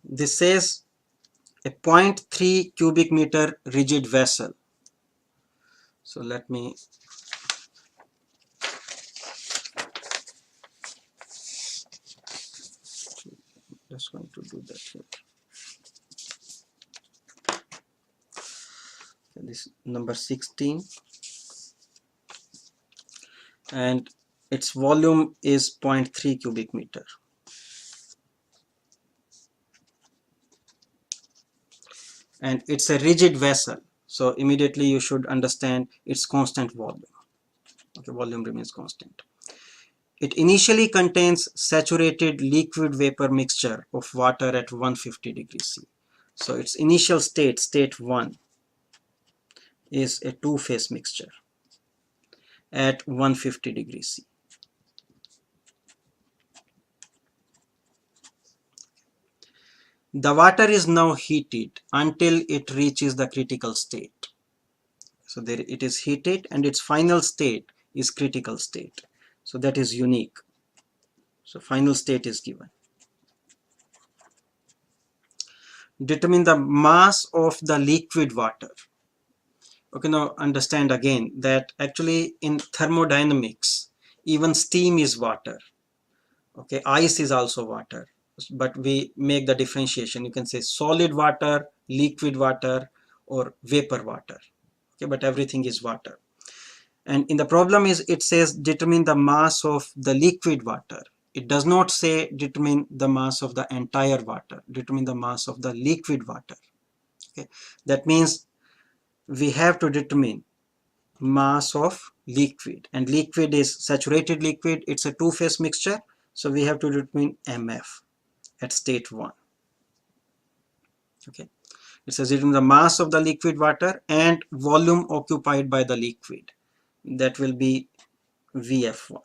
this says a 0.3 cubic meter rigid vessel. So let me just going to do that here. This number 16, and its volume is 0.3 cubic meter. And it's a rigid vessel, so immediately you should understand its constant volume. Okay, volume remains constant. It initially contains saturated liquid vapor mixture of water at 150 degrees C. So its initial state, state 1, is a two-phase mixture at 150 degrees C. The water is now heated until it reaches the critical state. So there it is heated and its final state is critical state. So that is unique. So final state is given. Determine the mass of the liquid water. Okay, now understand again that actually in thermodynamics, even steam is water. Okay, ice is also water, but we make the differentiation. You can say solid water, liquid water, or vapor water. Okay, but everything is water. And in the problem is it says determine the mass of the liquid water. It does not say determine the mass of the entire water, determine the mass of the liquid water. Okay, that means we have to determine mass of liquid, and liquid is saturated liquid. It's a two-phase mixture, so we have to determine MF at state 1. Okay, it says determine the mass of the liquid water and volume occupied by the liquid. That will be VF1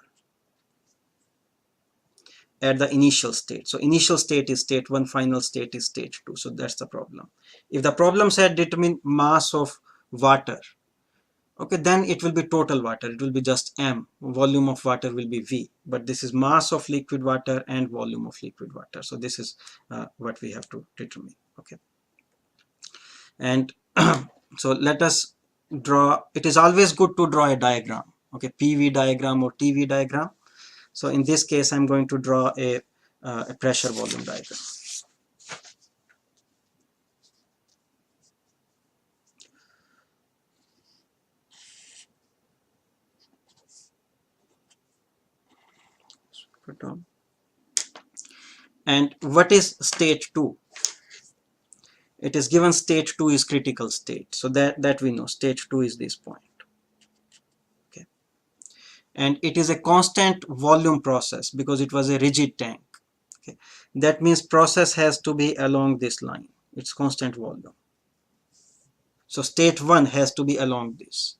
at the initial state. So initial state is state 1, final state is state 2. So that's the problem. If the problem said determine mass of water, okay, then it will be total water. It will be just M. Volume of water will be V. But this is mass of liquid water and volume of liquid water. So this is what we have to determine. Okay. And so let us draw. It is always good to draw a diagram. Okay, PV diagram or TV diagram. So in this case, I'm going to draw a pressure volume diagram. And what is state 2? It is given state 2 is critical state. So that we know state 2 is this point. Okay. And it is a constant volume process because it was a rigid tank. Okay. That means process has to be along this line. It's constant volume. So state 1 has to be along this.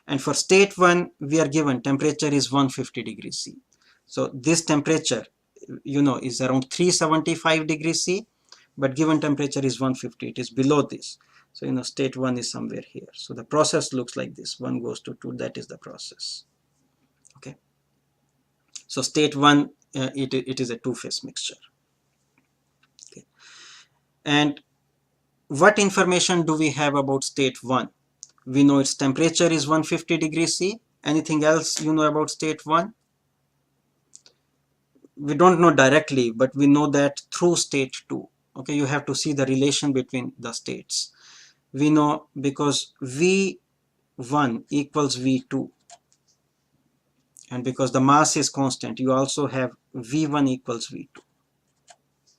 And for state 1, we are given temperature is 150 degrees C. So this temperature, you know, is around 375 degrees C, but given temperature is 150. It is below this. So, you know, state 1 is somewhere here. So the process looks like this. 1 goes to 2. That is the process. Okay. So state 1, it is a two-phase mixture. Okay. And what information do we have about state 1? We know its temperature is 150 degrees C. Anything else you know about state 1? We don't know directly, but we know that through state 2. Okay, you have to see the relation between the states. We know because V1 equals V2. And because the mass is constant, you also have V1 equals V2.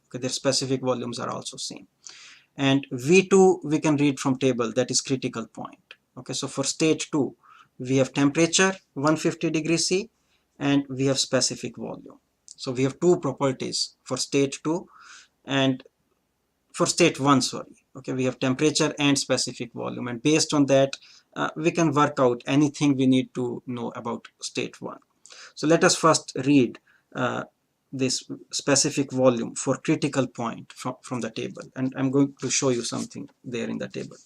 Okay, their specific volumes are also same. And V2 we can read from table, that is critical point. Okay, so for state 2, we have temperature 150 degrees C and we have specific volume. So we have two properties for state 2 and for state 1, sorry. Okay, we have temperature and specific volume, and based on that, we can work out anything we need to know about state 1. So let us first read this specific volume for critical point from the table, and I'm going to show you something there in the table.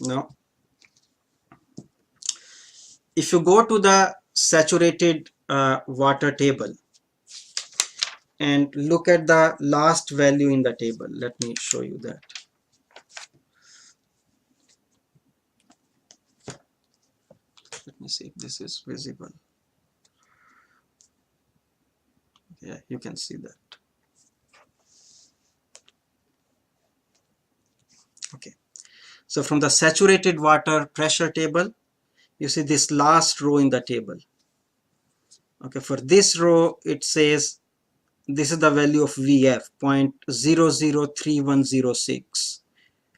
Now, if you go to the saturated water table, and look at the last value in the table. Let me show you that. Let me see if this is visible. Yeah, you can see that. Okay, so from the saturated water pressure table, you see this last row in the table. Okay, for this row it says this is the value of VF, 0.003106,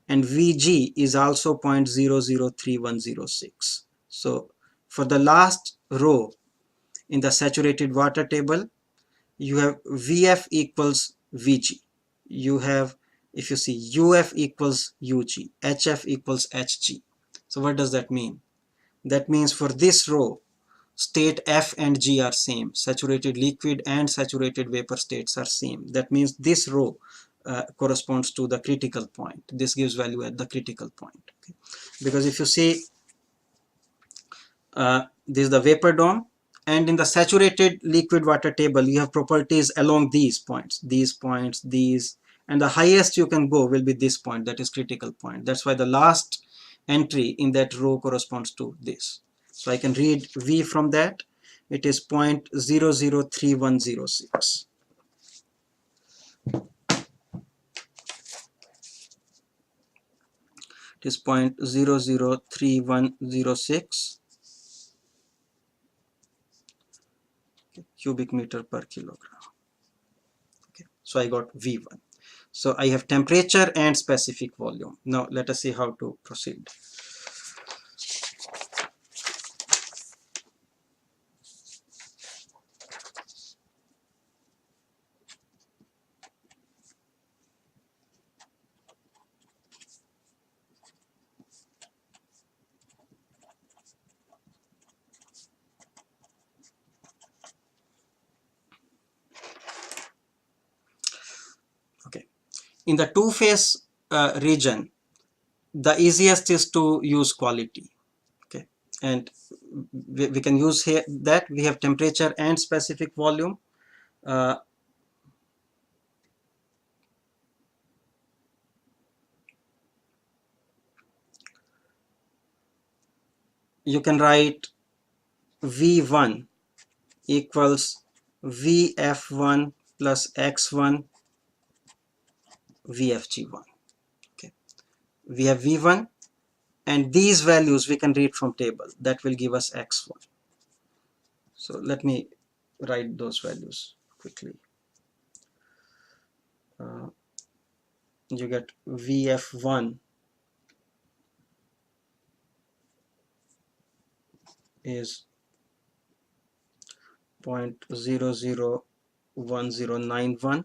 and VG is also 0.003106. So for the last row in the saturated water table, you have VF equals VG. You have, if you see, UF equals UG, HF equals HG. So what does that mean? That means for this row, state F and G are same. Saturated liquid and saturated vapor states are same. That means this row corresponds to the critical point. This gives value at the critical point. Okay? Because if you see, this is the vapor dome, and in the saturated liquid water table you have properties along these points, these, and the highest you can go will be this point, that is critical point. That's why the last entry in that row corresponds to this. So I can read V from that. It is 0.003106. It is 0.003106 cubic meter per kilogram. Okay, so I got V1. So I have temperature and specific volume. Now let us see how to proceed. Okay, in the two-phase region, the easiest is to use quality. Okay, and we can use here that we have temperature and specific volume. You can write V1 equals VF1 plus X1 VFG1. Okay, we have V1, and these values we can read from table. That will give us X1. So let me write those values quickly. You get VF1 is 0.001091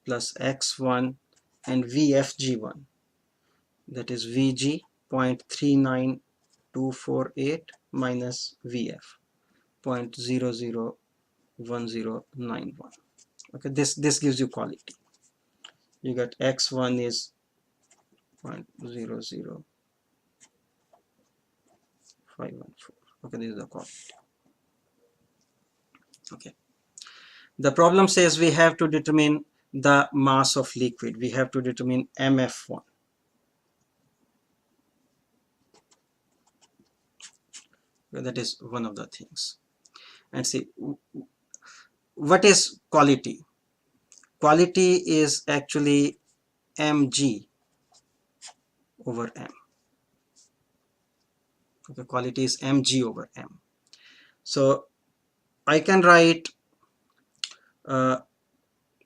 plus X1, and VFG1, that is VG, 0.39248 minus VF, 0.001091. Okay, this gives you quality. You get X1 is 0.00514. Okay, this is the quality. Okay, the problem says we have to determine the mass of liquid. We have to determine MF1. Well, that is one of the things. And see, what is quality? Quality is actually mg over m. Okay, quality is mg over m. So I can write,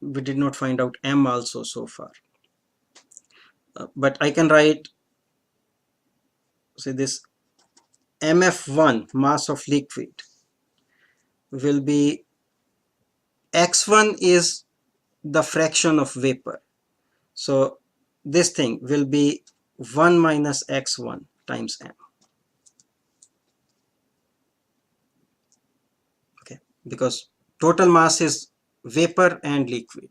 we did not find out m also so far, but I can write, say, this mf1, mass of liquid, will be, x1 is the fraction of vapor, so this thing will be 1 minus x1 times m. Okay, because total mass is vapor and liquid.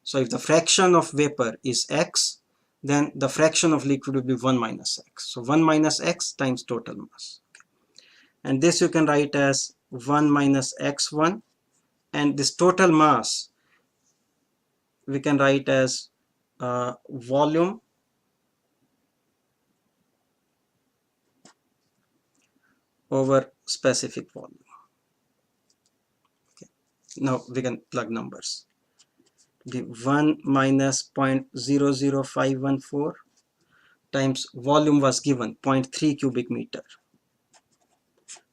So if the fraction of vapor is x, then the fraction of liquid will be 1 minus x. So 1 minus x times total mass. And this you can write as 1 minus x1, and this total mass we can write as volume over specific volume. Okay. Now we can plug numbers. The 1 minus 0.00514 times volume was given 0.3 cubic meter,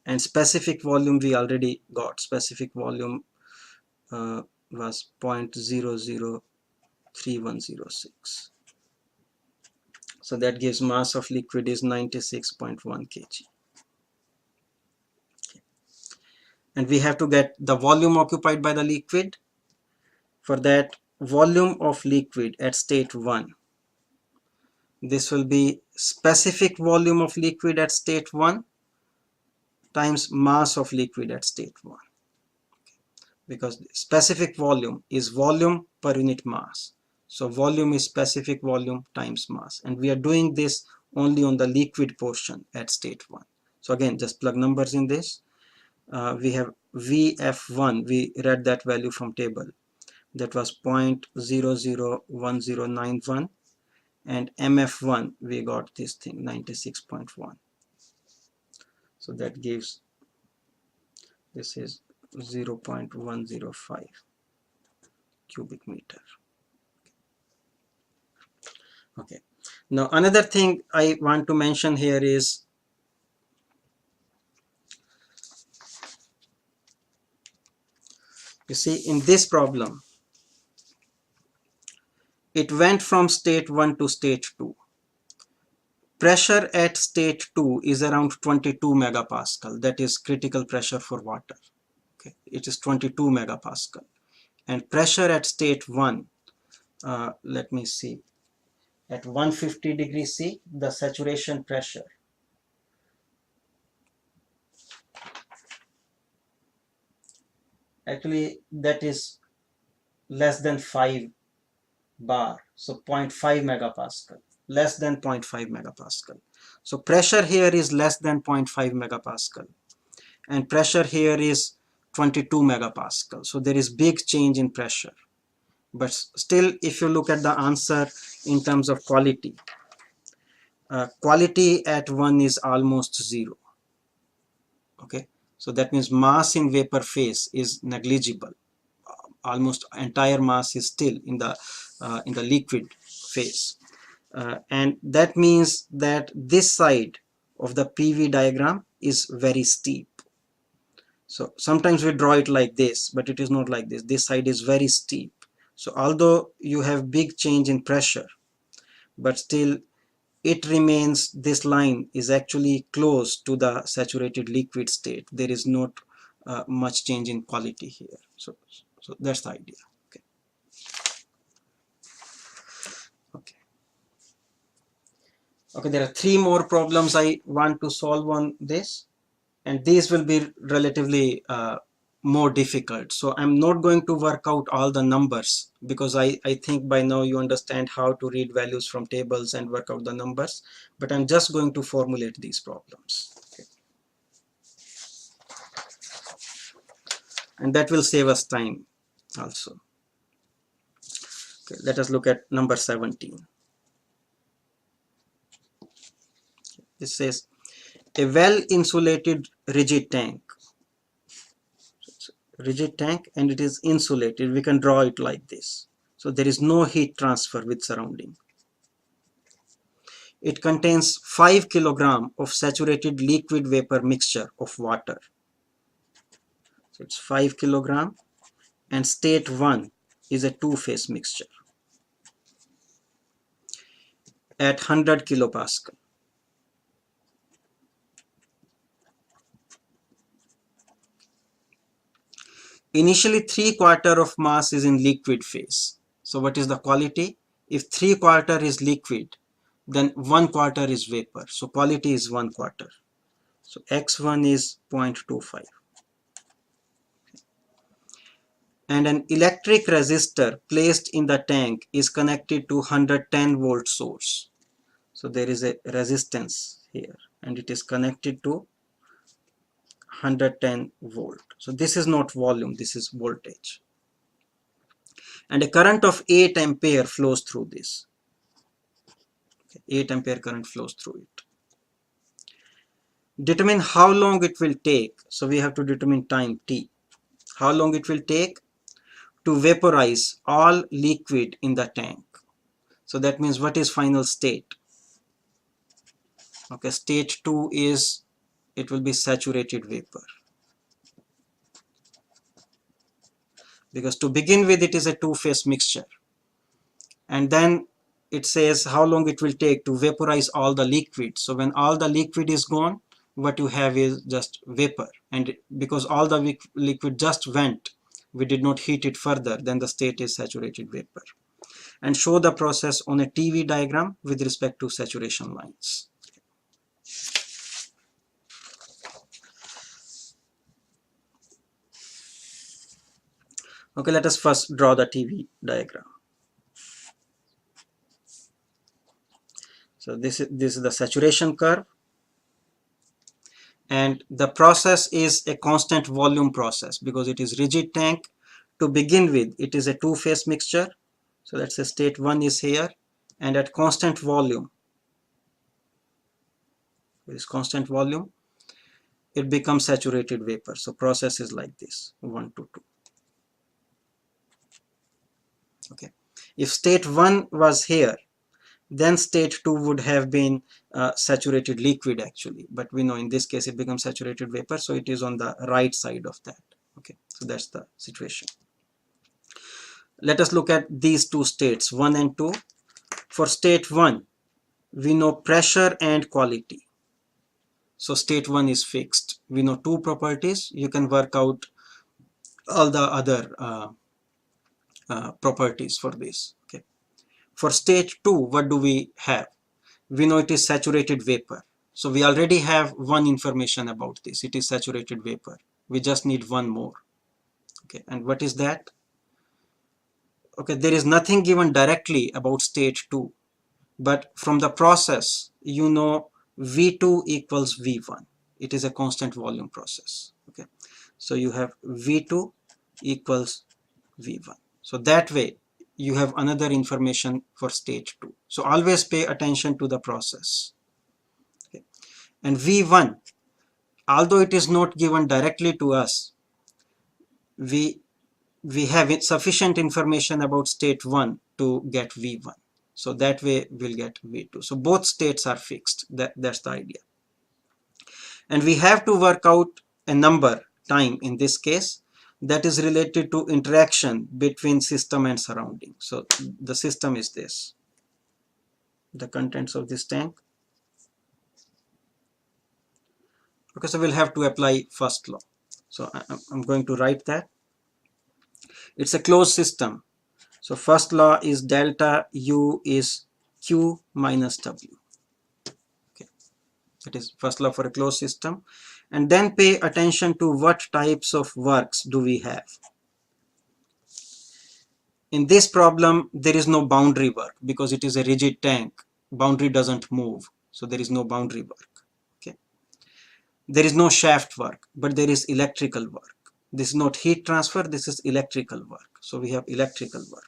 and specific volume we already got. Specific volume was 0.003106. So that gives mass of liquid is 96.1 kg. And we have to get the volume occupied by the liquid. For that, volume of liquid at state 1, this will be specific volume of liquid at state 1 times mass of liquid at state 1, because specific volume is volume per unit mass. So volume is specific volume times mass, and we are doing this only on the liquid portion at state 1. So again, just plug numbers in this. We have VF1, we read that value from table, that was 0.001091, and MF1 we got this thing 96.1. So that gives, this is 0.105 cubic meter. Okay, now another thing I want to mention here is you see in this problem it went from state 1 to state 2. Pressure at state 2 is around 22 megapascal. That is critical pressure for water. Okay, it is 22 megapascal. And pressure at state 1, let me see, at 150 degrees C, the saturation pressure actually that is less than 5 bar, so 0.5 megapascal, less than 0.5 megapascal. So pressure here is less than 0.5 megapascal, and pressure here is 22 megapascal. So there is big change in pressure. But still, if you look at the answer in terms of quality, quality at 1 is almost 0. Okay, so that means mass in vapor phase is negligible. Almost entire mass is still in the liquid phase, and that means that this side of the PV diagram is very steep. So sometimes we draw it like this, but it is not like this. This side is very steep. So although you have big change in pressure, but still it remains, this line is actually close to the saturated liquid state. There is not much change in quality here. So that's the idea. Okay. Okay. Okay, there are 3 more problems I want to solve on this, and these will be relatively more difficult. So I'm not going to work out all the numbers, because I think by now you understand how to read values from tables and work out the numbers, but I'm just going to formulate these problems. Okay. And that will save us time also. Okay, let us look at number 17. It says a well-insulated rigid tank, and it is insulated. We can draw it like this. So there is no heat transfer with surrounding. It contains 5 kg of saturated liquid vapor mixture of water. So it's 5 kg, and state 1 is a two-phase mixture at 100 kilopascal. Initially 3/4 of mass is in liquid phase. So what is the quality? If 3/4 is liquid, then 1/4 is vapor. So quality is 1/4. So X1 is 0.25. And an electric resistor placed in the tank is connected to 110 volt source. So there is a resistance here, and it is connected to 110 volt. So this is not volume, this is voltage. and a current of 8 ampere flows through this. Okay, 8 ampere current flows through it. Determine how long it will take. So we have to determine time t. How long it will take to vaporize all liquid in the tank. So that means what is final state? Okay, state 2 is it will be saturated vapor. Because to begin with it is a two-phase mixture. And then it says how long it will take to vaporize all the liquid. So when all the liquid is gone, what you have is just vapor. And because all the liquid just went, we did not heat it further, then the state is saturated vapor. And show the process on a TV diagram with respect to saturation lines. Okay, let us first draw the TV diagram. So this is the saturation curve, and the process is a constant volume process because it is rigid tank. To begin with, it is a two-phase mixture. So let's say state 1 is here, and at constant volume, it becomes saturated vapor. So process is like this, 1 to 2. Okay. If state 1 was here, then state 2 would have been saturated liquid actually, but we know in this case it becomes saturated vapor, so it is on the right side of that. Okay, so that's the situation. Let us look at these two states, 1 and 2. For state 1, we know pressure and quality. So state 1 is fixed. We know two properties. You can work out all the other properties for this. Okay. For state 2, what do we have? We know it is saturated vapor. So we already have one information about this. It is saturated vapor. We just need one more. Okay, and what is that? Okay, there is nothing given directly about state 2, but from the process, you know V2 equals V1. It is a constant volume process. Okay, so you have V2 equals V1. So that way, you have another information for state 2. So always pay attention to the process. Okay. And V1, although it is not given directly to us, we have sufficient information about state 1 to get V1. So that way we'll get V2. So both states are fixed. That's the idea. And we have to work out a number, time in this case, that is related to interaction between system and surrounding. So the system is this, the contents of this tank. Okay, so we'll have to apply first law. So I'm going to write that. It's a closed system. So first law is delta U is Q minus W. Okay, that is first law for a closed system. And then pay attention to what types of works do we have. In this problem, there is no boundary work because it is a rigid tank. Boundary doesn't move, so there is no boundary work. Okay. There is no shaft work, but there is electrical work. This is not heat transfer, this is electrical work. So we have electrical work.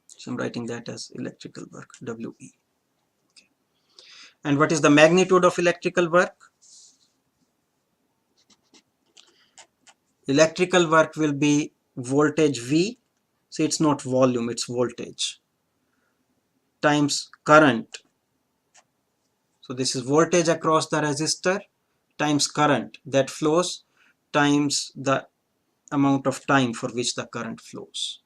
So I'm writing that as electrical work, WE. Okay. And what is the magnitude of electrical work? Electrical work will be voltage V. So it's not volume, it's voltage, times current. So this is voltage across the resistor times current that flows times the amount of time for which the current flows.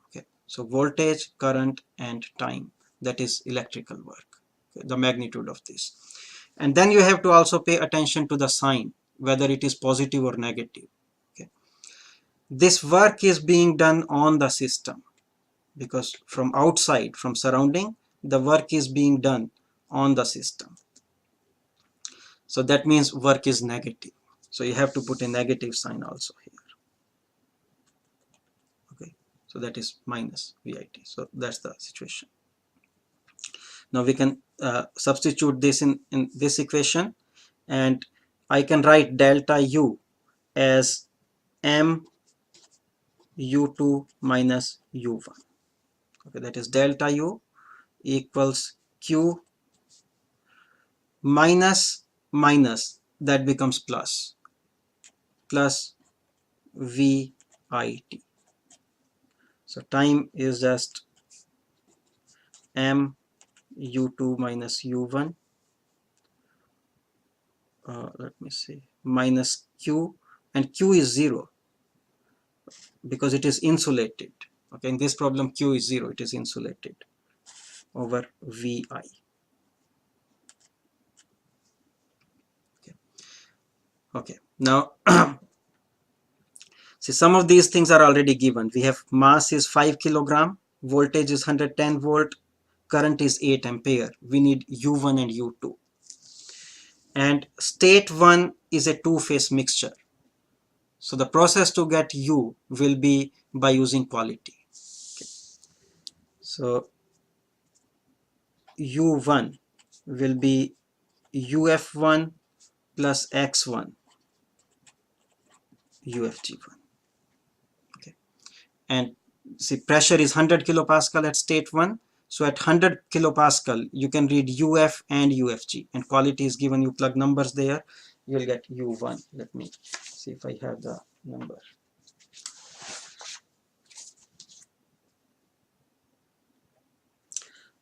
Okay, so voltage, current, and time, that is electrical work, okay, the magnitude of this. And then you have to also pay attention to the sign, whether it is positive or negative. Okay. This work is being done on the system because from outside, from surrounding, the work is being done on the system. So that means work is negative. So you have to put a negative sign also here. Okay, so that is minus VIT. So that's the situation. Now we can substitute this in this equation, and I can write delta U as M u2 minus u1. Okay, that is delta u equals q minus minus, that becomes plus vit. So time is just m u2 minus u1, let me see, minus q, and q is 0 because it is insulated. Okay, in this problem q is 0, it is insulated, over vi. Okay, now see, some of these things are already given. We have mass is 5 kilogram, voltage is 110 volt, current is 8 ampere. We need u1 and u2. And state 1 is a two-phase mixture. So the process to get u will be by using quality. Okay. So u1 will be uf1 plus x1 ufg1. Okay. And see, pressure is 100 kilopascal at state 1. So at 100 kilopascal, you can read uf and ufg, and quality is given. You plug numbers there, you will get u1. Let me see if I have the number.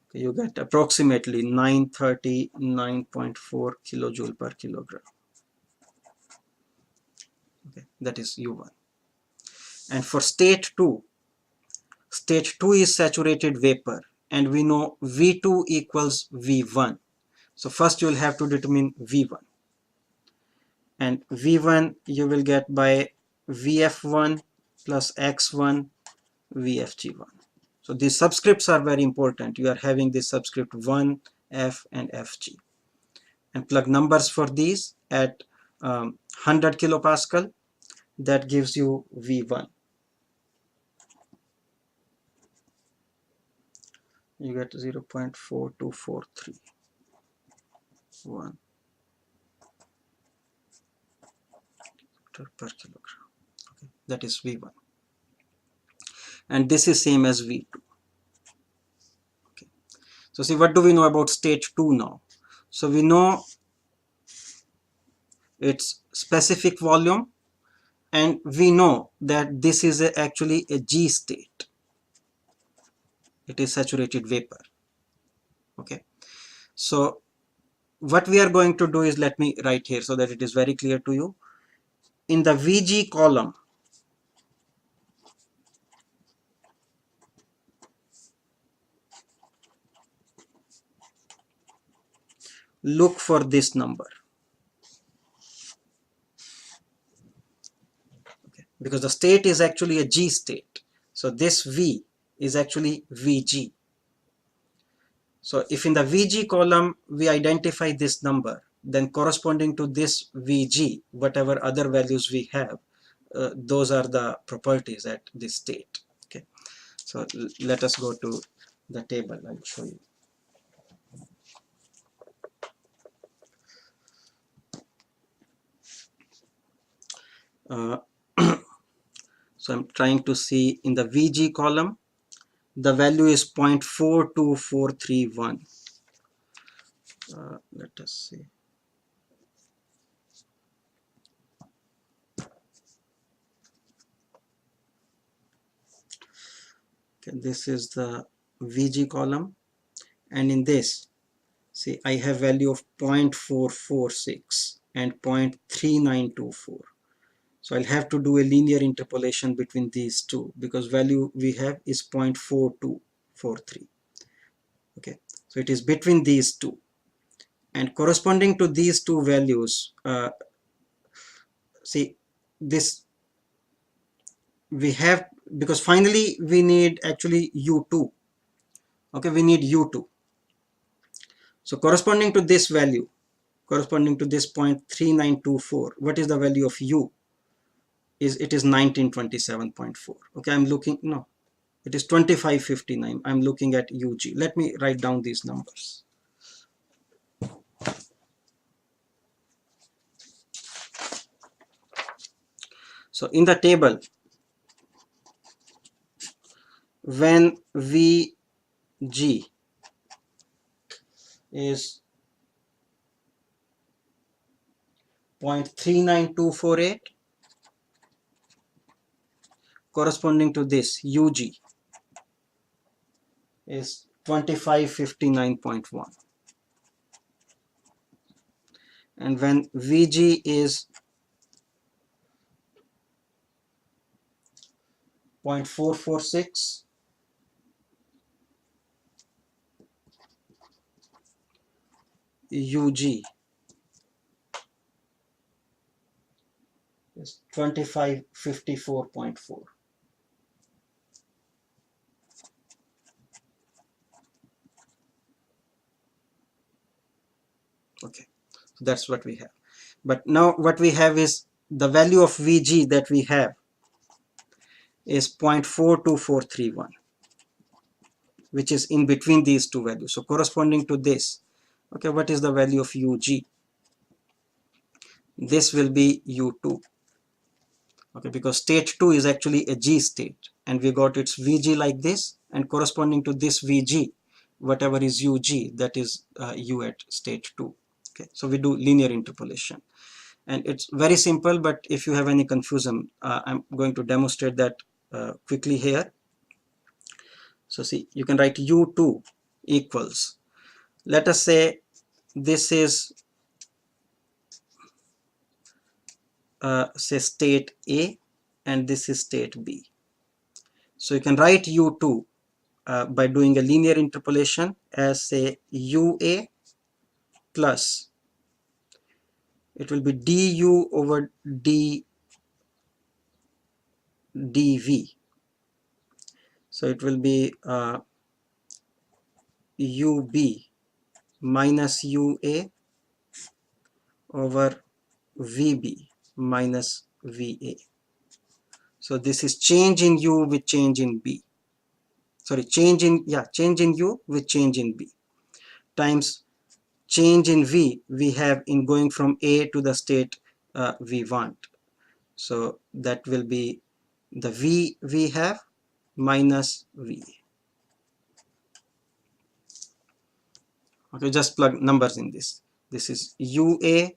Okay, you get approximately 939.4 kilojoule per kilogram. Okay, that is u1. And for state 2 is saturated vapor, and we know v2 equals v1. So first you will have to determine v1, and v1 you will get by vf1 plus x1 vfg1. So these subscripts are very important. You are having this subscript 1, f and fg, and plug numbers for these at 100 kilopascal. That gives you v1. You get 0.4243 1 per kilogram. Okay, that is v1, and this is same as v2. Okay, so see, what do we know about stage 2 now? So we know its specific volume, and we know that this is actually a G state. It is saturated vapor. Okay, so what we are going to do is, let me write here so that it is very clear to you. In the VG column, look for this number. Okay, because the state is actually a G state. So this V is actually VG. So if in the VG column we identify this number, then corresponding to this VG, whatever other values we have, those are the properties at this state. Okay, so let us go to the table. I'll show you. So I'm trying to see in the VG column, the value is 0.42431. Let us see. Okay, this is the VG column, and in this, see, I have value of 0.446 and 0.3924. So I'll have to do a linear interpolation between these two, because value we have is 0.4243. Okay, so it is between these two, and corresponding to these two values, see, this we have, because finally we need actually u2. Okay, we need u2. So corresponding to this value, corresponding to this 0.3924, what is the value of u? It is 1927.4. Okay, I'm looking, no, it is 2559. I'm looking at ug. Let me write down these numbers. So in the table, when Vg is 0.39248, corresponding to this Ug is 2559.1, and when Vg is 0.446, Ug is 2554.4. Okay, so that's what we have. But now what we have is the value of Vg that we have is 0.42431, which is in between these two values. So corresponding to this, okay, what is the value of Ug? This will be U2. Okay, because state 2 is actually a G state, and we got its Vg like this, and corresponding to this Vg, whatever is Ug, that is U at state 2. Okay, so we do linear interpolation, and it's very simple, but if you have any confusion, I'm going to demonstrate that quickly here. So see, you can write U2 equals, let us say this is say state A and this is state B. So you can write U2 by doing a linear interpolation as say UA plus, it will be du over dv. So it will be ub minus ua over vb minus va. So this is change in u with change in b. Sorry, change in u with change in b times change in v we have in going from A to the state we want. So that will be the v we have minus v. Okay, just plug numbers in this. This is ua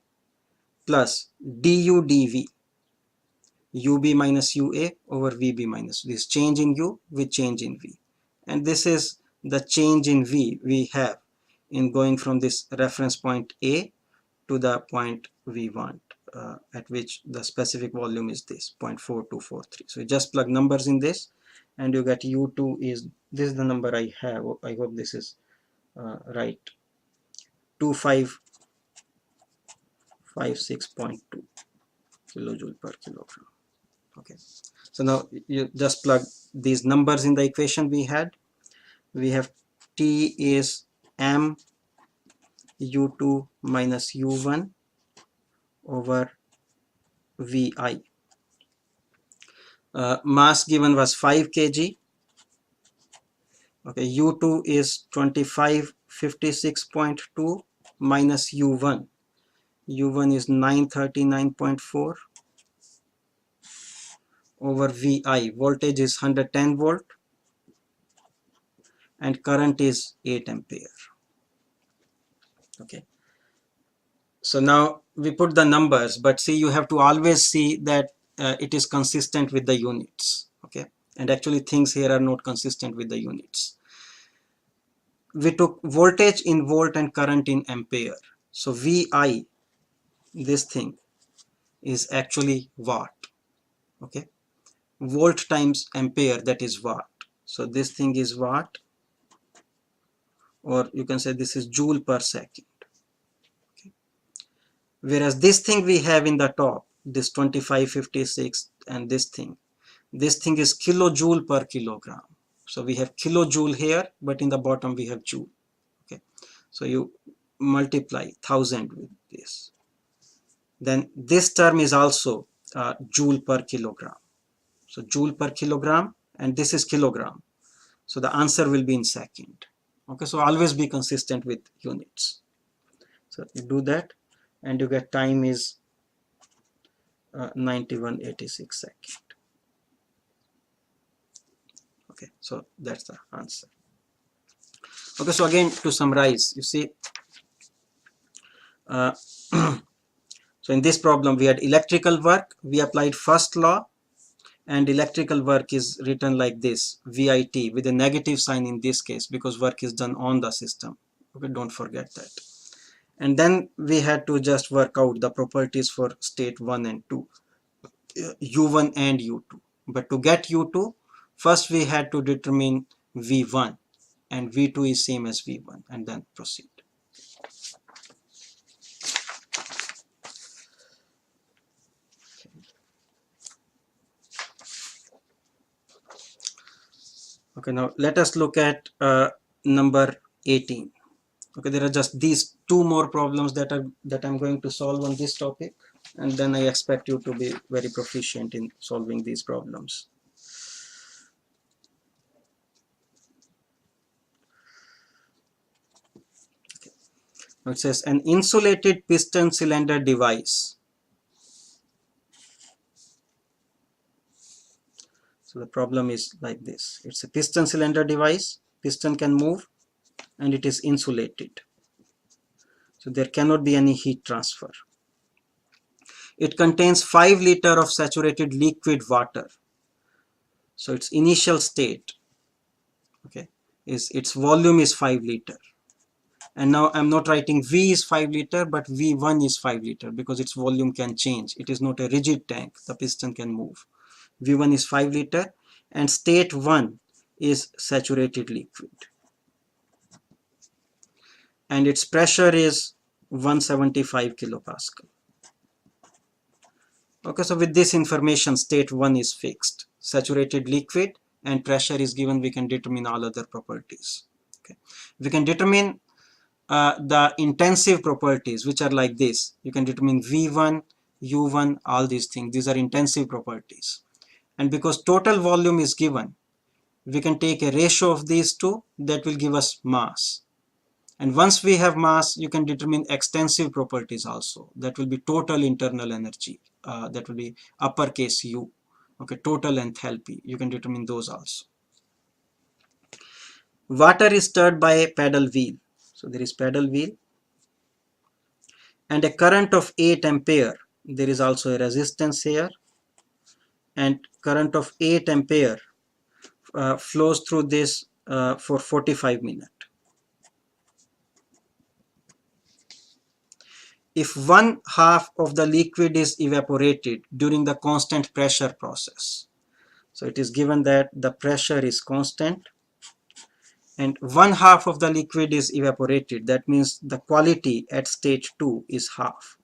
plus du dv, ub minus ua over vb minus, this change in u with change in v, and this is the change in v we have in going from this reference point A to the point we want, at which the specific volume is this 0.4243. So you just plug numbers in this and you get U2 is, this is the number I have, I hope this is right, 2556.2 kilojoule per kilogram. Okay, so now you just plug these numbers in the equation we had. We have T is m U2 minus U1 over Vi. Mass given was 5 kg. Okay, U2 is 2556.2 minus U1. U1 is 939.4 over Vi. Voltage is 110 volt and current is 8 ampere. Okay, so now we put the numbers, but see, you have to always see that it is consistent with the units. Okay, and actually things here are not consistent with the units. We took voltage in volt and current in ampere. So Vi, this thing is actually watt. Okay, volt times ampere, that is watt. So this thing is watt, or you can say this is joule per second. Okay, whereas this thing we have in the top, this 2556 and this thing is kilojoule per kilogram. So we have kilojoule here, but in the bottom we have joule. Okay, so you multiply 1000 with this, then this term is also joule per kilogram. So joule per kilogram, and this is kilogram. So the answer will be in second. Okay, so always be consistent with units. So you do that and you get time is 9186 second. Okay, so that's the answer. Okay, so again to summarize, you see, uh, so in this problem we had electrical work, we applied first law, and electrical work is written like this, VIT, with a negative sign in this case because work is done on the system. Okay, don't forget that. And then we had to just work out the properties for state 1 and 2, U1 and U2. But to get U2, first we had to determine V1, and V2 is same as V1, and then proceed. Okay, now let us look at number 18. Okay, there are just these two more problems that I'm going to solve on this topic, and then I expect you to be very proficient in solving these problems. Okay. Now it says an insulated piston cylinder device. So the problem is like this. It's a piston cylinder device. Piston can move and it is insulated. So there cannot be any heat transfer. It contains 5 liters of saturated liquid water. So its initial state, okay, is its volume is 5 liter. And now I'm not writing V is 5 liter, but V1 is 5 liter because its volume can change. It is not a rigid tank. The piston can move. V1 is 5 liter and state 1 is saturated liquid. And its pressure is 175 kilopascal. Okay, so with this information, state 1 is fixed. Saturated liquid and pressure is given, we can determine all other properties. Okay, we can determine the intensive properties, which are like this. You can determine V1, U1, all these things. These are intensive properties. And because total volume is given, we can take a ratio of these two that will give us mass. And once we have mass, you can determine extensive properties also. That will be total internal energy. That will be uppercase U. Okay, total enthalpy. You can determine those also. Water is stirred by a paddle wheel. So there is paddle wheel. And a current of 8 ampere. There is also a resistance here. And current of 8 ampere flows through this for 45 minutes. If 1/2 of the liquid is evaporated during the constant pressure process. So it is given that the pressure is constant and 1/2 of the liquid is evaporated. That means the quality at stage 2 is half.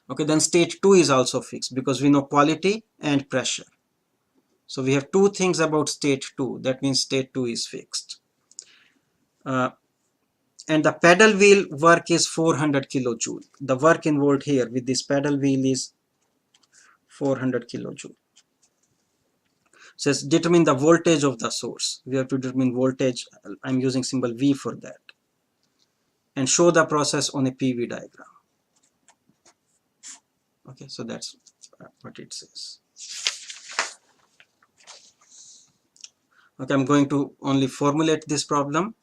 Okay, then stage 2 is also fixed because we know quality and pressure. So we have two things about stage 2. That means stage 2 is fixed. And the paddle wheel work is 400 kilojoule. The work involved here with this paddle wheel is 400 kilojoule. Says determine the voltage of the source. We have to determine voltage. I'm using symbol V for that. And show the process on a PV diagram. Okay, so that's what it says. Okay, I'm going to only formulate this problem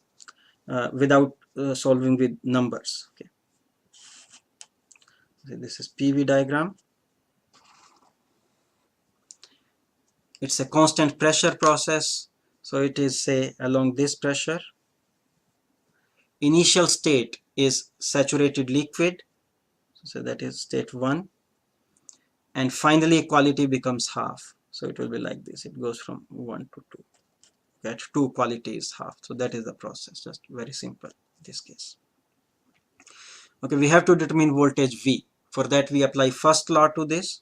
without solving with numbers. Okay, so this is PV diagram. It's a constant pressure process, so it is say along this pressure. Initial state is saturated liquid, so that is state 1, and finally quality becomes half, so it will be like this. It goes from 1 to 2. At 2 quality is half, so that is the process. Just very simple in this case. Okay, we have to determine voltage V. For that we apply first law to this.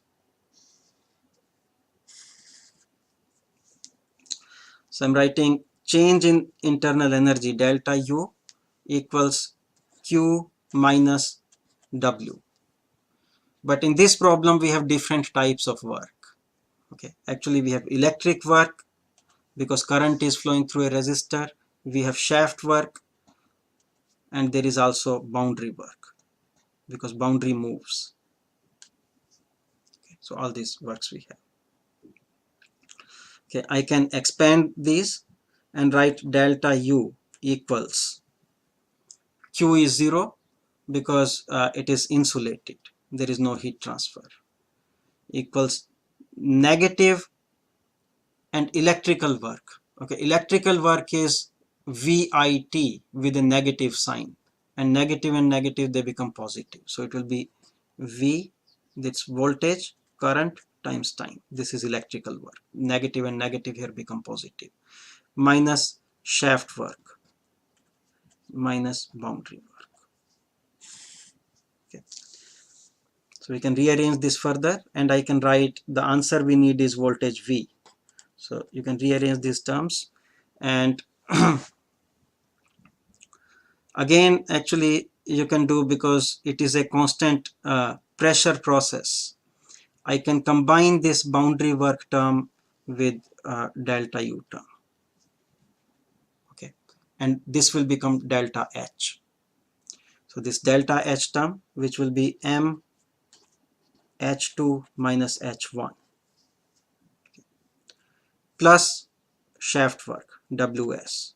So I'm writing change in internal energy delta U equals Q minus W. But in this problem we have different types of work. Okay, actually we have electric work because current is flowing through a resistor. We have shaft work, and there is also boundary work because boundary moves. Okay, so all these works we have. Okay, I can expand these and write delta U equals Q is 0 because it is insulated, there is no heat transfer, equals negative and electrical work. Okay, electrical work is VIT with a negative sign, and negative they become positive. So it will be V, that's voltage, current times time. This is electrical work. Negative and negative here become positive. Minus shaft work, minus boundary work. Okay. So we can rearrange this further, and I can write the answer we need is voltage V. So you can rearrange these terms, and again actually you can do, because it is a constant pressure process, I can combine this boundary work term with delta U term. Okay, and this will become delta H. So this delta H term, which will be M H2 minus H1 plus shaft work WS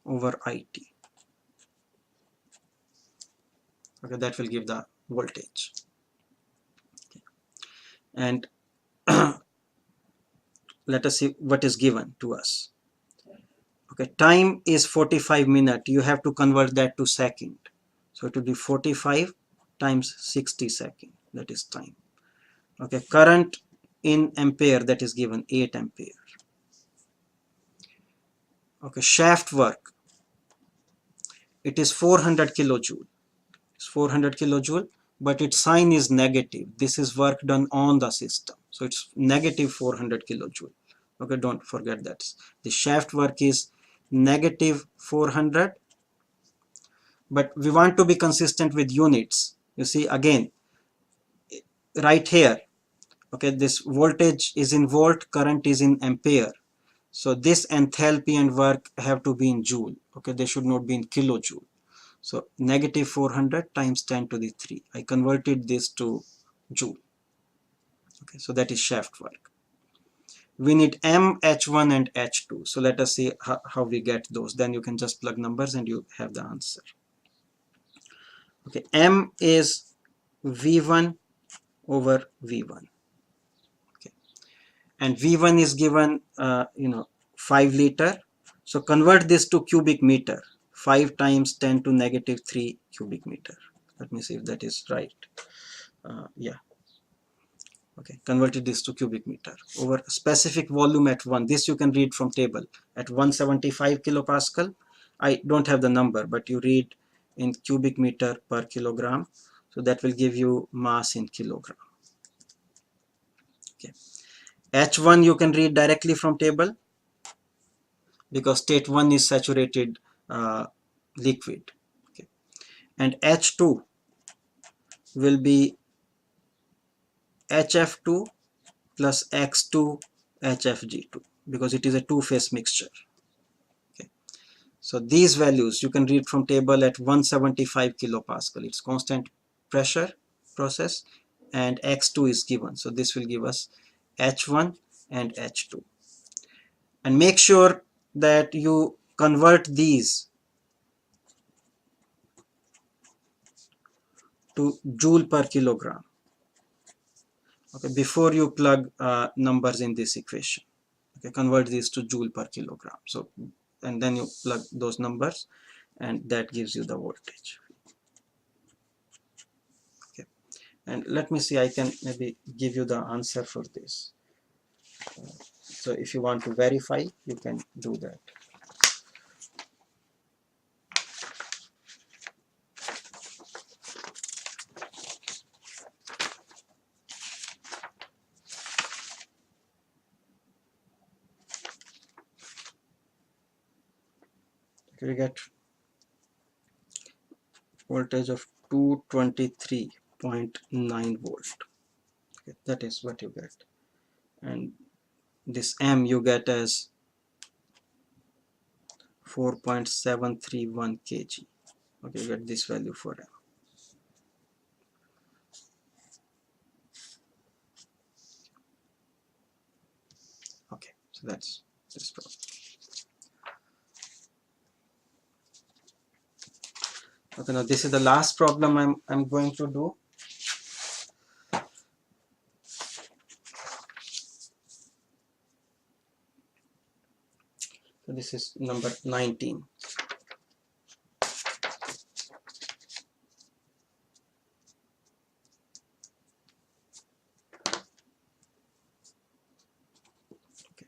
over IT. Okay, that will give the voltage. Okay. And let us see what is given to us. Okay, time is 45 minutes. You have to convert that to second. So it will be 45 times 60 seconds. That is time. Okay, current in ampere, that is given 8 ampere. Okay, shaft work, it is 400 kilojoule. It's 400 kilojoule, but its sign is negative. This is work done on the system. So it's negative 400 kilojoule. Okay, don't forget that. The shaft work is negative 400, but we want to be consistent with units. You see, again, right here, okay, this voltage is in volt, current is in ampere. So this enthalpy and work have to be in joule. Okay, they should not be in kilojoule. So negative 400 times 10 to the 3. I converted this to joule. Okay, so that is shaft work. We need M, H1 and H2. So let us see how we get those. Then you can just plug numbers and you have the answer. Okay, M is V1 over V1. Okay, and V1 is given 5 liter. So convert this to cubic meter. 5 times 10 to negative 3 cubic meter. Let me see if that is right. Yeah. Okay, converted this to cubic meter over specific volume at 1. This you can read from table at 175 kilopascal. I don't have the number, but you read in cubic meter per kilogram. So that will give you mass in kilogram. Okay, H1 you can read directly from table because state 1 is saturated liquid. Okay, and H2 will be HF2 plus X2 HFG2 because it is a two-phase mixture. Okay, so these values you can read from table at 175 kilopascal. It's constant pressure process, and X2 is given. So this will give us H1 and H2. And make sure that you convert these to joule per kilogram. Okay, before you plug numbers in this equation. Okay, convert these to joule per kilogram. So, and then you plug those numbers, and that gives you the voltage. Okay, and let me see, I can maybe give you the answer for this. So if you want to verify, you can do that. Okay, we get voltage of 223.9 volt. Okay, that is what you get, and this M you get as 4.731 kg. Okay, you get this value for M. So that's this problem. Okay, now this is the last problem I'm going to do. So this is number 19. Okay.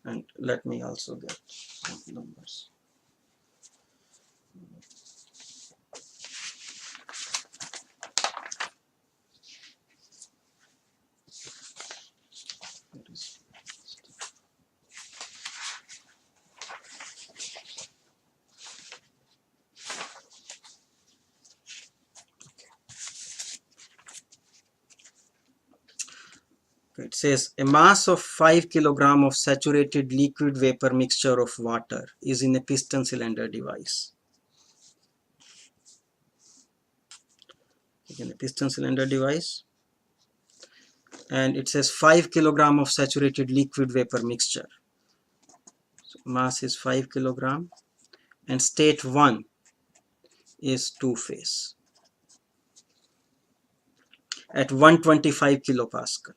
And let me also get some numbers. It says a mass of 5 kilogram of saturated liquid vapor mixture of water is in a piston cylinder device. In a piston cylinder device, and it says 5 kilogram of saturated liquid vapor mixture. So mass is 5 kilogram and state 1 is two-phase at 125 kilopascal.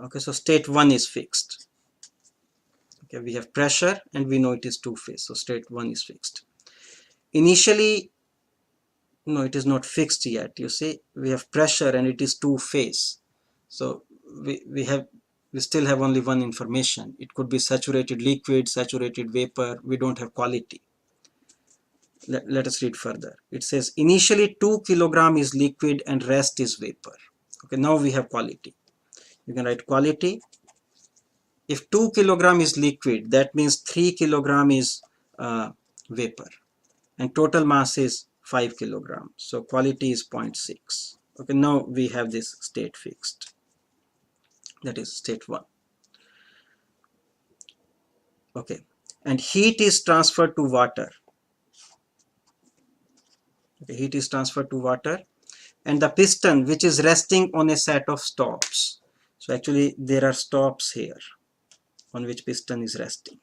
Okay, so state 1 is fixed. Okay, we have pressure and we know it is two-phase, so state 1 is fixed. Initially, no, it is not fixed yet. You see, we have pressure and it is two-phase. So we still have only one information. It could be saturated liquid, saturated vapor. We don't have quality. Let us read further. It says initially 2 kilogram is liquid and rest is vapor. Okay, now we have quality. You can write quality. If 2 kilogram is liquid, that means 3 kilogram is vapor, and total mass is 5 kilogram. So quality is 0.6. Okay, now we have this state fixed. That is state 1. Okay, and heat is transferred to water. Okay, heat is transferred to water, and the piston which is resting on a set of stops. So actually there are stops here on which piston is resting.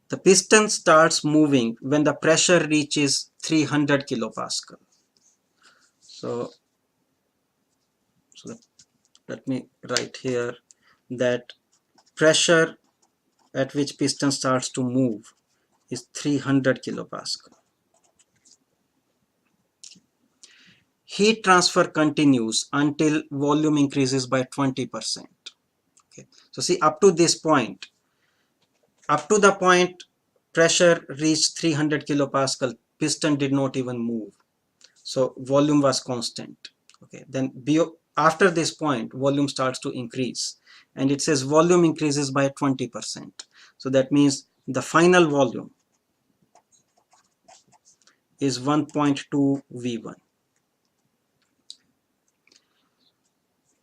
The piston starts moving when the pressure reaches 300 kilopascal. So let me write here that pressure at which piston starts to move is 300 kilopascal. Heat transfer continues until volume increases by 20%. Okay. So see, up to this point, up to the point pressure reached 300 kilopascal, piston did not even move. So volume was constant. Okay. Then after this point, volume starts to increase. And it says volume increases by 20%. So that means the final volume is 1.2 V1.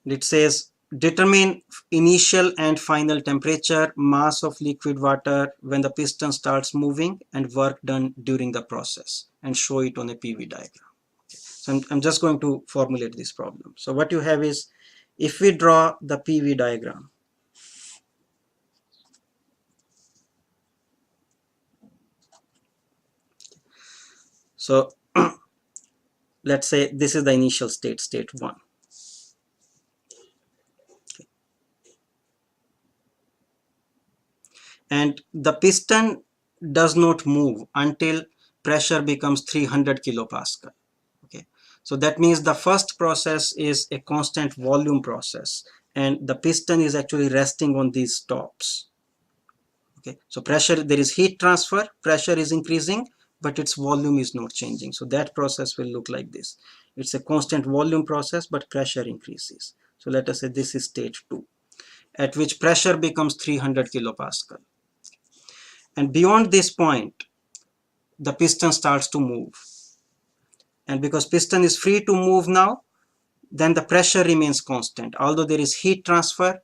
It says determine initial and final temperature, mass of liquid water when the piston starts moving, and work done during the process, and show it on a PV diagram. So I'm just going to formulate this problem. So what you have is, if we draw the PV diagram, so let's say this is the initial state, state 1. And the piston does not move until pressure becomes 300 kilopascal. Okay, so that means the first process is a constant volume process, and the piston is actually resting on these stops. Okay, so pressure, there is heat transfer, pressure is increasing, but its volume is not changing. So that process will look like this. It's a constant volume process, but pressure increases. So let us say this is stage 2, at which pressure becomes 300 kilopascal. And beyond this point, the piston starts to move. And because piston is free to move now, then the pressure remains constant. Although there is heat transfer,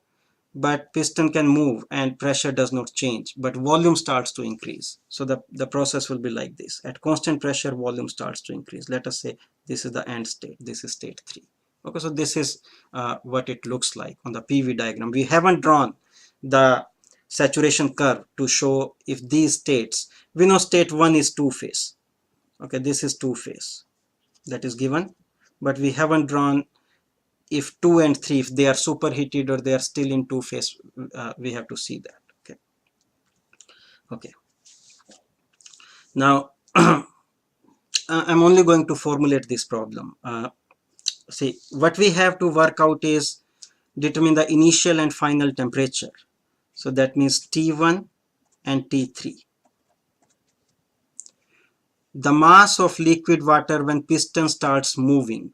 but piston can move and pressure does not change, but volume starts to increase. So the process will be like this. At constant pressure, volume starts to increase. Let us say this is the end state, this is state 3. Okay, so this is what it looks like on the PV diagram. We haven't drawn the saturation curve to show if these states, we know state 1 is two-phase. Okay, this is two-phase, that is given, but we haven't drawn if 2 and 3, if they are superheated or they are still in two-phase. We have to see that. Okay, okay. Now I'm only going to formulate this problem. See, what we have to work out is determine the initial and final temperature. So that means T1 and T3. The mass of liquid water when piston starts moving.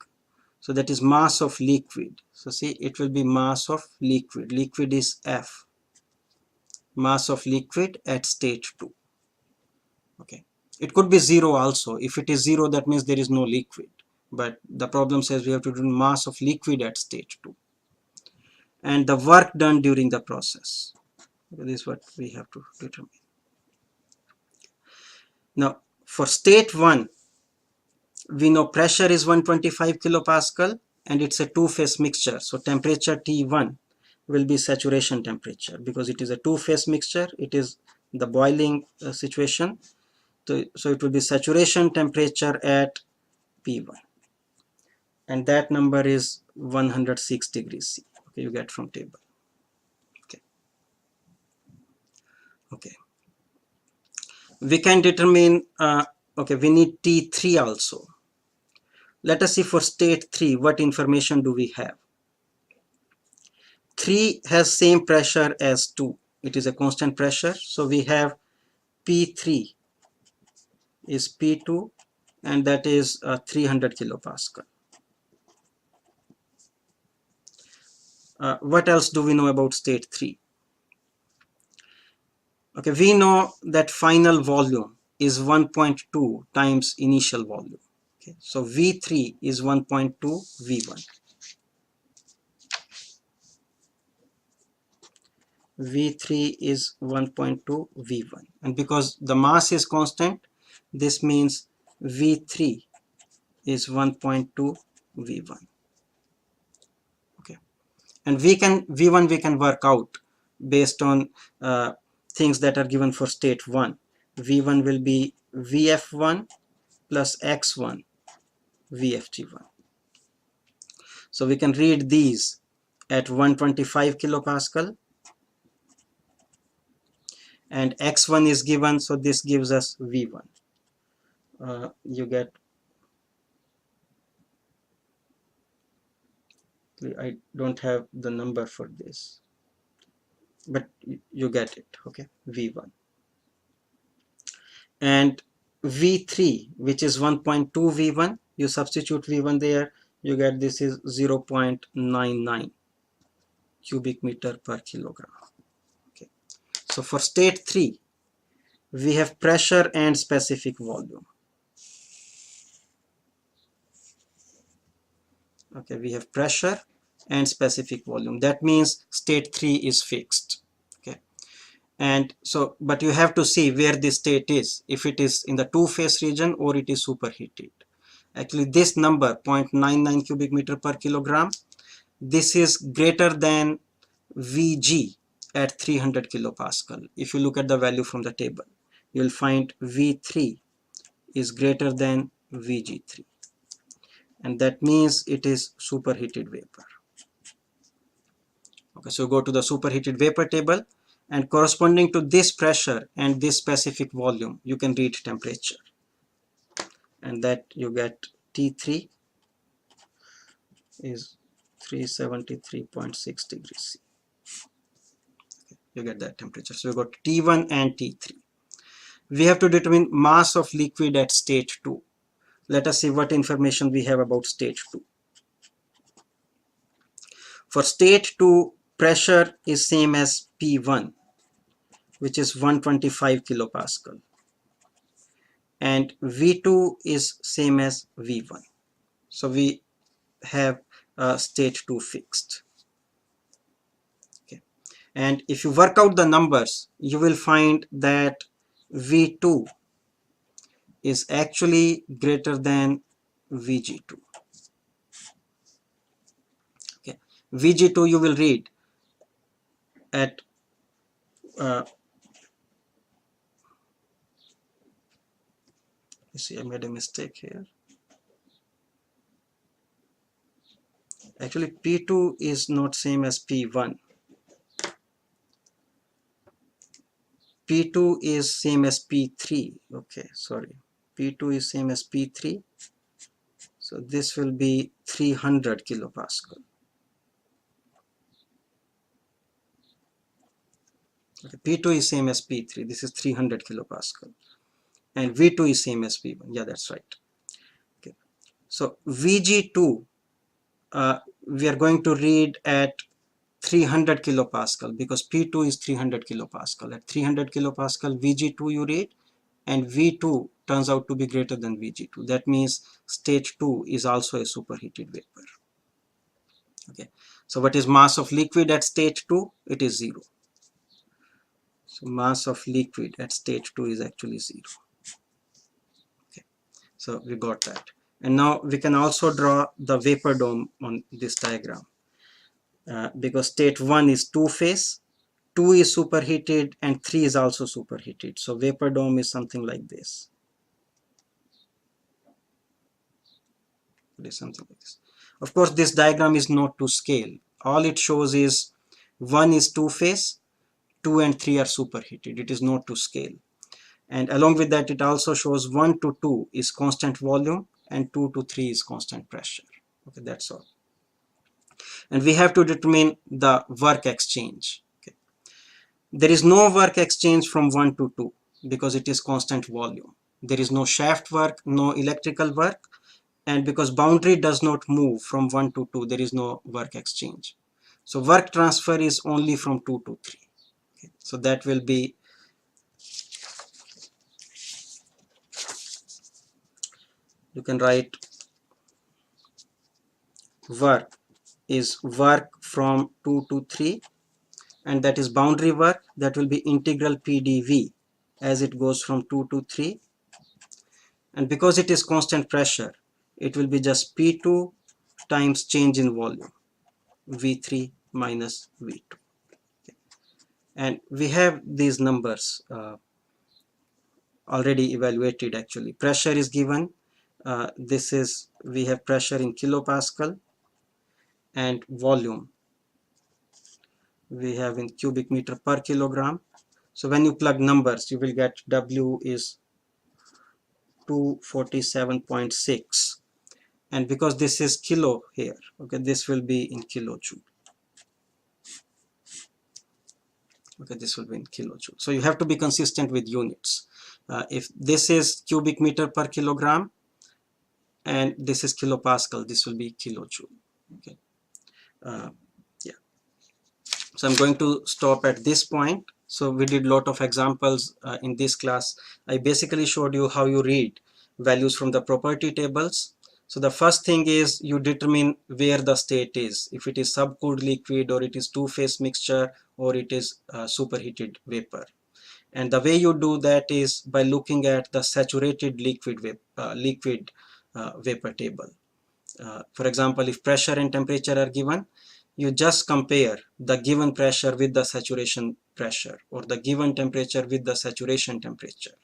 So that is mass of liquid. So see, it will be mass of liquid. Liquid is F. Mass of liquid at stage 2. Okay. It could be 0 also. If it is 0, that means there is no liquid. But the problem says we have to do mass of liquid at stage 2. And the work done during the process. This is what we have to determine. Now, for state 1, we know pressure is 125 kilopascal and it's a two-phase mixture. So temperature T1 will be saturation temperature because it is a two-phase mixture. It is the boiling situation. So it will be saturation temperature at P1. And that number is 106 degrees C. Okay, you get from table. Okay. Okay. We can determine, okay, we need T3 also. Let us see for state 3, what information do we have? 3 has same pressure as 2. It is a constant pressure. So we have P3 is P2 and that is 300 kilopascal. What else do we know about state 3? Okay, we know that final volume is 1.2 times initial volume. Okay, so V3 is 1.2 V1. V3 is 1.2 V1. And because the mass is constant, this means V3 is 1.2 V1. Okay, and V1 we can work out based on things that are given for state 1. V1 will be Vf1 plus X1 Vft1. So we can read these at 125 kilopascal and X1 is given, so this gives us V1. You get, I don't have the number for this, but you get it. Okay, V1. And V3, which is 1.2 V1, you substitute V1 there, you get this is 0.99 cubic meter per kilogram. Okay, so for state 3, we have pressure and specific volume. Okay, we have pressure and specific volume. That means state 3 is fixed. Okay, and so, but you have to see where this state is, if it is in the two-phase region or it is superheated. Actually, this number 0.99 cubic meter per kilogram, this is greater than Vg at 300 kilopascal. If you look at the value from the table, you will find V3 is greater than Vg3. And that means it is superheated vapor. Okay, so go to the superheated vapor table and corresponding to this pressure and this specific volume, you can read temperature. And that you get T3 is 373.6 degrees C. Okay, you get that temperature. So we got T1 and T3. We have to determine mass of liquid at stage 2. Let us see what information we have about stage 2. For state 2, pressure is same as P1, which is 125 kilopascal. And V2 is same as V1. So we have state 2 fixed. Okay. And if you work out the numbers, you will find that V2 is actually greater than VG2. Okay. VG2 you will read at you see I made a mistake here. Actually P2 is not same as P1. P2 is same as P3. Okay, sorry. P2 is same as P3. So this will be 300 kilopascal. Okay, P2 is same as P3. This is 300 kilopascal. And V2 is same as P1. Yeah, that's right. Okay. So VG2, we are going to read at 300 kilopascal because P2 is 300 kilopascal. At 300 kilopascal, VG2 you read, and V2 turns out to be greater than VG2. That means stage 2 is also a superheated vapor. Okay. So what is mass of liquid at stage 2? It is 0. So mass of liquid at stage 2 is actually 0. Okay. So we got that. And now we can also draw the vapor dome on this diagram. Because state 1 is two-phase, 2 is superheated, and 3 is also superheated. So vapor dome is something like this. It is something like this. Of course, this diagram is not to scale. All it shows is 1 is two-phase, 2 and 3 are superheated. It is not to scale. And along with that, it also shows 1 to 2 is constant volume and 2 to 3 is constant pressure. Okay, that's all. And we have to determine the work exchange. Okay. There is no work exchange from 1 to 2 because it is constant volume. There is no shaft work, no electrical work, and because boundary does not move from 1 to 2, there is no work exchange. So work transfer is only from 2 to 3. Okay. So that will be, you can write work is work from 2 to 3, and that is boundary work. That will be integral PdV as it goes from 2 to 3, and because it is constant pressure, it will be just P2 times change in volume, V3 minus V2. Okay. And we have these numbers already evaluated. Actually pressure is given, this is, we have pressure in kilopascal, and volume we have in cubic meter per kilogram. So when you plug numbers, you will get W is 247.6, and because this is kilo here, okay, this will be in kilojoule. Okay, this will be in kilojoule. So you have to be consistent with units. If this is cubic meter per kilogram and this is kilopascal, this will be kilojoule. Okay. Yeah. So I'm going to stop at this point. So we did a lot of examples in this class. I basically showed you how you read values from the property tables. So the first thing is you determine where the state is, if it is subcooled liquid or it is two-phase mixture or it is superheated vapor. And the way you do that is by looking at the saturated liquid vapor table. For example, if pressure and temperature are given, you just compare the given pressure with the saturation pressure or the given temperature with the saturation temperature.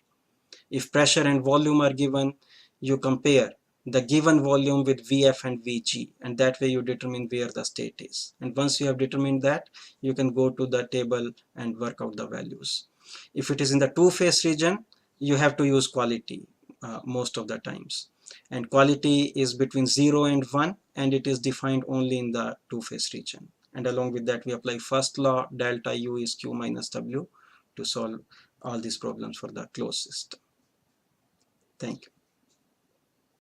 If pressure and volume are given, you compare the given volume with Vf and Vg, and that way you determine where the state is. And once you have determined that, you can go to the table and work out the values. If it is in the two-phase region, you have to use quality most of the times. And quality is between 0 and 1, and it is defined only in the two-phase region. And along with that, we apply first law, delta U is Q minus W, to solve all these problems for the closed system. Thank you.